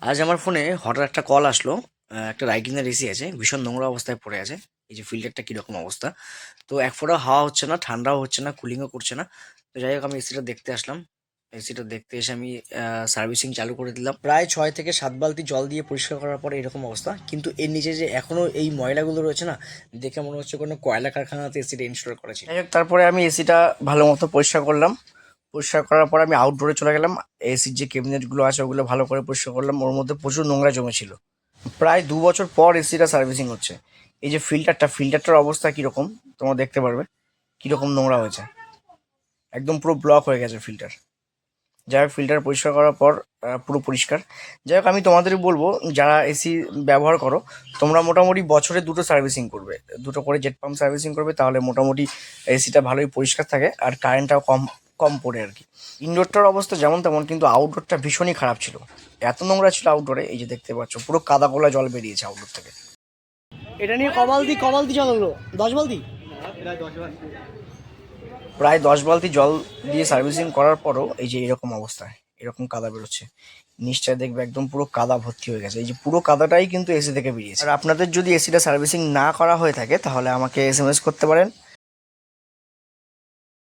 আজ আমার ফোনে হঠাৎ একটা কল আসলো। একটা রাইকিনের এসি আছে, ভীষণ নোংরা অবস্থায় পড়ে আছে। এই যে ফিল্টারটা কিরকম অবস্থা, তো এক ফোঁটা হাওয়া হচ্ছে না, ঠান্ডাও হচ্ছে না, কুলিংও করছে না। তো যাই হোক, আমি এসিটা দেখতে আসলাম। এসিটা দেখতে এসে আমি সার্ভিসিং চালু করে দিলাম। প্রায় 6 থেকে 7 বালতি জল দিয়ে পরিষ্কার করার পরে এরকম অবস্থা, কিন্তু এর নিচে যে এখনো এই ময়লাগুলো রয়েছে না, দেখে মনে হচ্ছে কোনো কয়লা কারখানাতে এসিটা ইনস্টল করেছে। যাই হোক, তারপরে আমি এসিটা ভালো মতো পরিষ্কার করলাম। পরিষ্কার করার পর আমি আউটডোরে চলে গেলাম। এসির যে ক্যাবিনেটগুলো আছে ওগুলো ভালো করে পরিষ্কার করলাম, ওর মধ্যে প্রচুর নোংরা জমেছিল। প্রায় 2 বছর পর এসিটা সার্ভিসিং হচ্ছে। এই যে ফিল্টারটার অবস্থা কীরকম তোমরা দেখতে পারবে, কীরকম নোংরা হয়েছে। একদম পুরো ব্লক হয়ে গেছে ফিল্টার। যাই হোক, ফিল্টার পরিষ্কার করার পর পুরো পরিষ্কার। যাই হোক, আমি তোমাদের বলবো, যারা এসি ব্যবহার করো, তোমরা মোটামুটি বছরে 2টো সার্ভিসিং করবে, 2টো করে জেট পাম্প সার্ভিসিং করবে, তাহলে মোটামুটি এসিটা ভালোই পরিষ্কার থাকে আর কারেন্টটাও কম কম পড়ে আর কি। ইনডোরটার অবস্থা যেমন তেমন, কিন্তু আউটডোরটা ভীষণই খারাপ ছিল। এত নোংরা ছিল আউটডোরে, এই যে দেখতে পাচ্ছ পুরো কাদা গোলা জল বেরিয়েছে আউটডোর থেকে। এটা নিয়ে কবালতি জল হলো 10 বালতি। প্রায় 10 বালতি জল দিয়ে সার্ভিসিং করার পরও এই যে এরকম অবস্থায় এরকম কাদা বেরোচ্ছে। নিশ্চয় দেখবে একদম পুরো কাদা ভর্তি হয়ে গেছে। এই যে পুরো কাদাটাই কিন্তু এসি থেকে বেরিয়েছে। আর আপনাদের যদি এসিটা সার্ভিসিং না করা হয়ে থাকে, তাহলে আমাকে এসএমএস করতে পারেন।